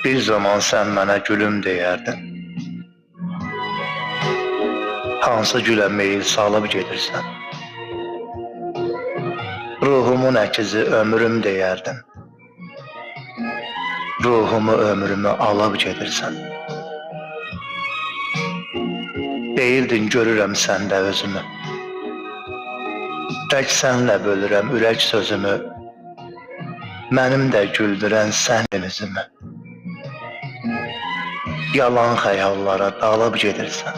Bir zaman sən mənə gülüm deyərdin. Hansı gülə meyil salıb gedirsən? Ruhumun əkizi ömrüm deyərdin. Ruhumu, ömrümü alıb gedirsən. Deyirdin görürəm səndə özümü. Tək sənlə bölürəm ürək sözümü. Mənim də güldürən sənin üzümü. Yalan xəyallara dalıb gedirsən.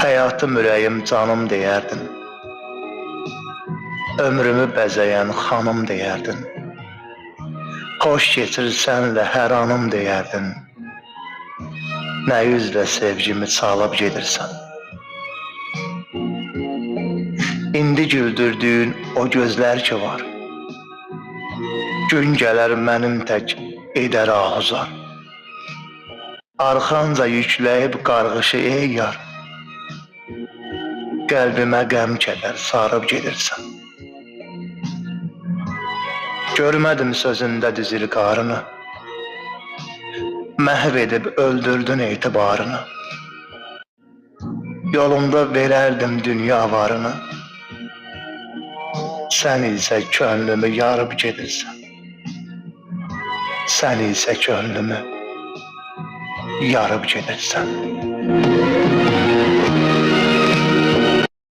Həyatım, ürəyim, canım deyərdin. Ömrümü bəzəyən xanım deyərdin. Xoş keçir sənlə hər anım deyərdin. Nə üzlə sevgimi çalıb gedirsən. İndi güldürdüyün o gözlər ki var. Gün gələr mənim tək edər ahuzar. Arxanca yükləyib qarğışı ey yar. Qəlbimə qəm kədər sarıb gedirsən. Görmədim sözündə düzül qarını. Məhv edib öldürdün etibarını. Yolumda verərdim dünya varını. Sən isə könlümü yarıb gedirsən. Sən isə könlümü yarıb gedirsən.